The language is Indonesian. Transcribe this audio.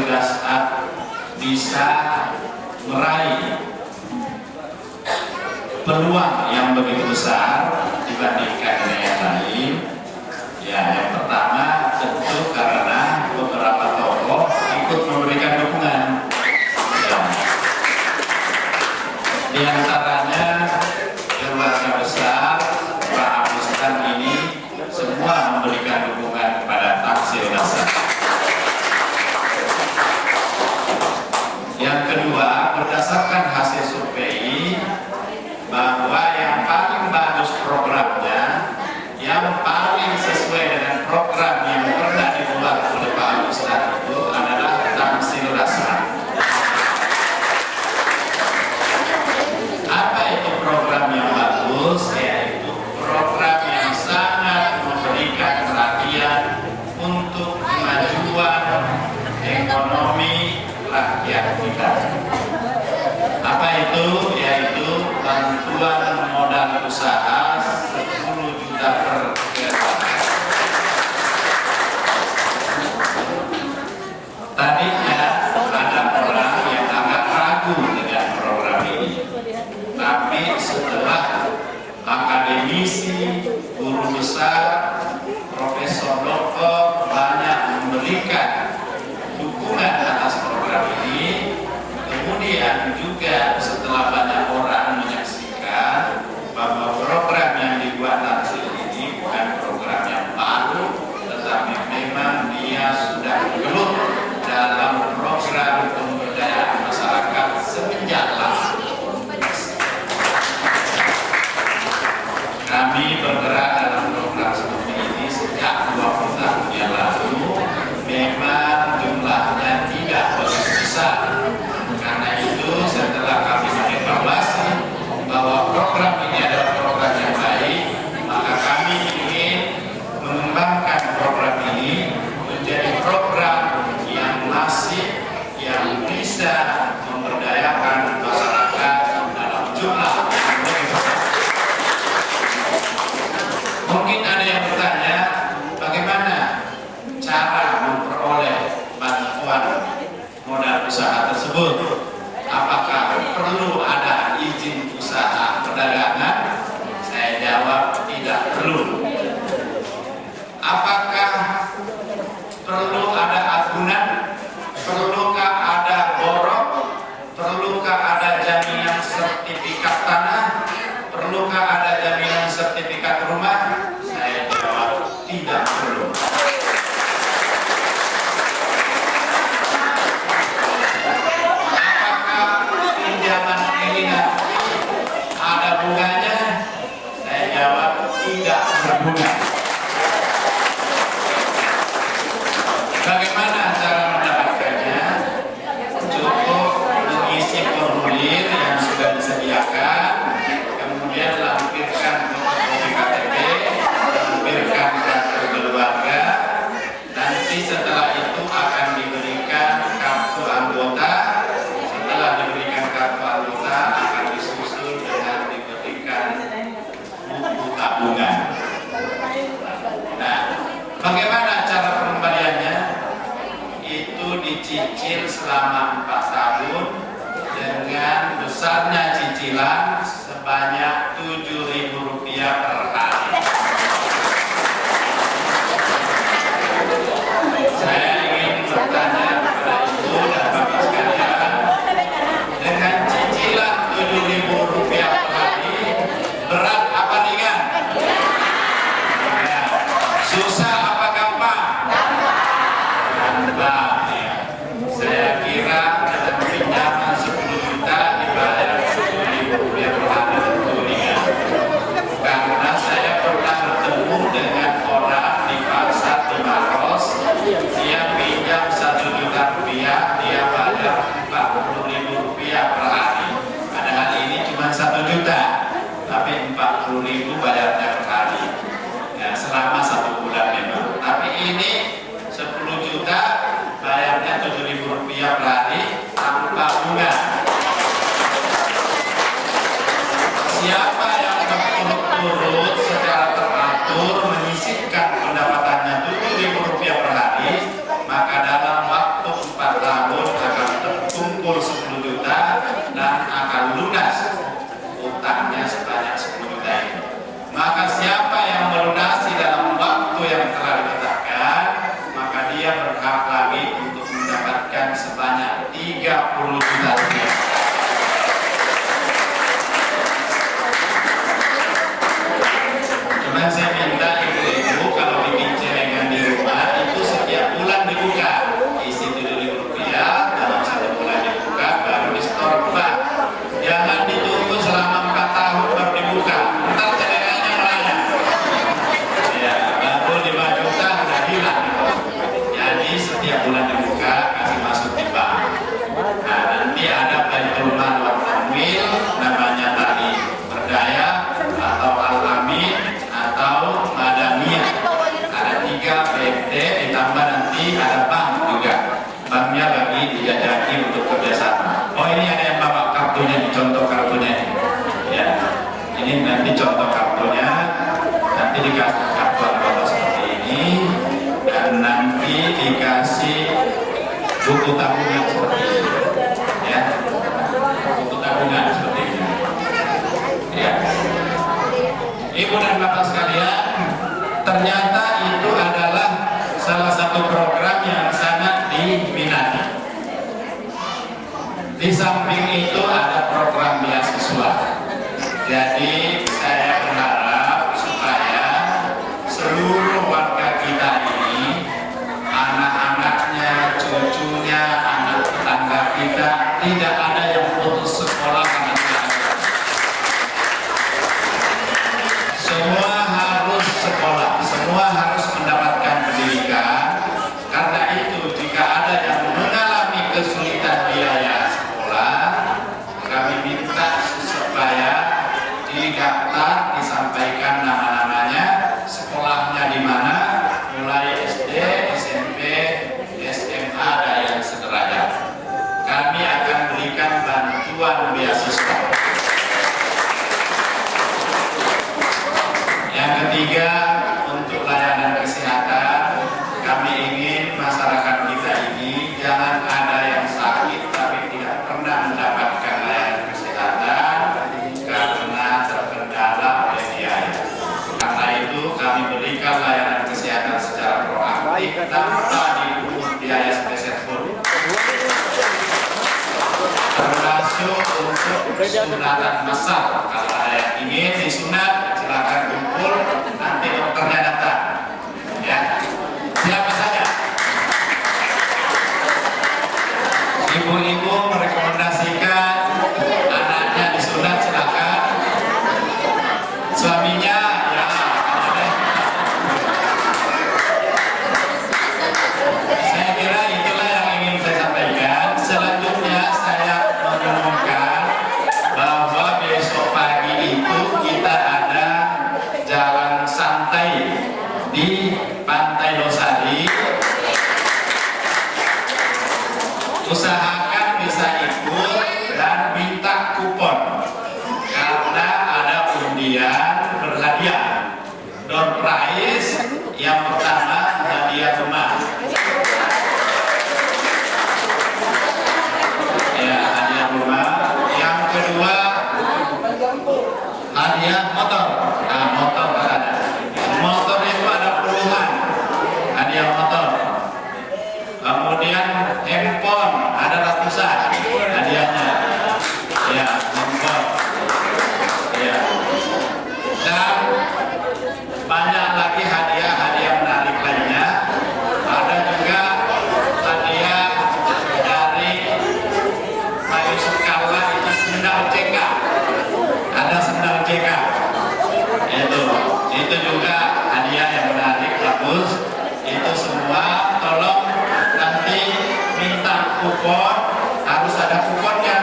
Tamsil Dasar bisa meraih peluang yang begitu besar dibandingkan dengan yang lain. Ya, yang pertama tentu karena beberapa tokoh ikut memberikan dukungan. Ya. Di antaranya keluarga besar Pak Agustan ini semua memberikan dukungan kepada Tamsil Dasar. Yang kedua, berdasarkan hasil survei bahwa yang paling bagus programnya, yang paling sesuai dengan program yang pernah dibuat oleh Pak Agustan itu adalah Tamsil Dasar. Apa itu program yang bagus? Yaitu program yang sangat memberikan perhatian untuk kemajuan ekonomi rakyat kita. Apa itu? Yaitu bantuan modal usaha 10 juta per hektare. Tadinya ada orang yang agak ragu dengan program ini, tapi setelah akademisi, guru besar, profesor doktor banyak memberikan dukungan atas program ini, kemudian juga setelah banyak orang menyaksikan bahwa program yang dibuat Tamsil ini bukan program yang baru, tetapi memang dia sudah gelut dalam program pemberdayaan masyarakat semenjak lama. Kami bergerak dalam program seperti ini sejak 20 tahun yang lalu. Memang jumlahnya tidak begitu besar. Karena itu setelah kami mengevaluasi bahwa program ini adalah program yang baik, maka kami ingin mengembangkan program ini menjadi program yang masif, yang bisa memberdayakan masyarakat dalam jumlah yang lebih besar. Mungkin ada yang bertanya, bagaimana cara memperoleh bantuan modal usaha tersebut? Apakah perlu ada izin usaha perdagangan? Saya jawab tidak perlu. Apakah perlu ada agunan? Perlukah ada borok? Perlukah ada jaminan sertifikat tanah? Perlukah ada jaminan sertifikat rumah? Saya jawab tidak perlu. Ada bunganya? Saya jawab tidak berbunga. Bagaimana cara mendapatkannya? Cukup mengisi formulir yang sudah disediakan, kemudian lampirkan fotokopi KTP, lampirkan kartu keluarga. Nanti setelah itu akan diberikan kartu anggota. Setelah diberikan kartu anggota akan disusul dengan diberikan buku tabungan. Nah, bagaimana cara pengembaliannya? Itu dicicil selama 4 tahun dengan besarnya cicilan sebanyak Rp7.000 per hari. Saya ingin bertanya kepada ibu dan bapak sekalian, dengan cicilan Rp7.000 per hari, berat apa ringan? Ya. Susah apa gampang? Gampang. Ya. Saya kira dengan pinjaman 10 juta dibayar Rp10.000 per hari itu ringan. Karena saya memberikan sebanyak 30 juta rupiah. Cuman saya minta ibu-ibu kalau bikin celengan di rumah itu setiap bulan dibuka, isi 7.000 rupiah, dalam 1 bulan dibuka baru di store bank. Jangan ditunggu selama 4 tahun baru dibuka, ntar celengannya melayang. Ya, baru 5 juta udah hilang. Jadi setiap bulan dibuka kasih masuk di bank. Nah, nanti ada Baitul Mal wal Tanwil, namanya tadi berdaya atau Al-Amin atau Madaniyah. Ada 3 BMT, ditambah nanti ada bank juga. Banknya lagi dijajaki untuk kerjasama. Oh, ini ada yang bawa kartunya, contoh kartunya. Ya, ini nanti contoh kartunya. Nanti dikasih kartu apa seperti ini, dan nanti dikasih buku tabungan seperti ini. Ya, buku tabungan seperti ini. Ya. Ibu dan bapak sekalian, ternyata itu adalah salah satu program yang sangat diminati. Di samping itu ada program beasiswa. Jadi saya berharap supaya seluruh warga kita ini, anak-anaknya, cucunya, anak tetangga kita, tidak ada yang putus sekolah karena tidak. Semua harus sekolah, semua harus mendapatkan pendidikan. Karena itu jika ada yang mengalami kesulitan biaya sekolah, kami minta supaya didaftar, disampaikan nama-namanya, sekolahnya di mana, mulai SD, SMP, SMA, dan yang sederajat. Kami akan berikan bantuan beasiswa. Yang ketiga, untuk layanan kesehatan, kami ingin masyarakat kita ini jangan ada yang sakit tapi tidak pernah mendapatkan layanan kesehatan karena terkendala oleh biaya. Karena itu kami berikan layanan kesehatan secara proaktif tanpa dipungut biaya spesial, termasuk untuk sunatan massal. Kalau ada yang ingin disunat, silakan kumpul, nanti dokternya datang. Ya, siapa saja. Ibu-ibu merekomendasikan anaknya disunat, silakan. Suaminya, ya, saya kira itulah yang ingin saya sampaikan. Selanjutnya saya mengumumkan bahwa besok pagi itu kita ada jalan santai di Pantai Losari. Usahakan bisa ikut dan minta kupon karena ada undian berhadiah. Door prize yang pertama hadiah rumah. Ya, hadiah rumah. Yang kedua hadiah motor. Nah, motor ada. Motor itu ada puluhan. Hadiah motor. Kemudian handphone ada ratusan hadiahnya. Ya, handphone. Ya. Dan banyak lagi hadiah-hadiah menarik lainnya. Ada juga hadiah dari Pak Yusuf Kalla, itu sendal CK. Ada sendal CK. Itu juga hadiah yang menarik, bagus. Itu semua tolong nanti minta kupon, harus ada kuponnya.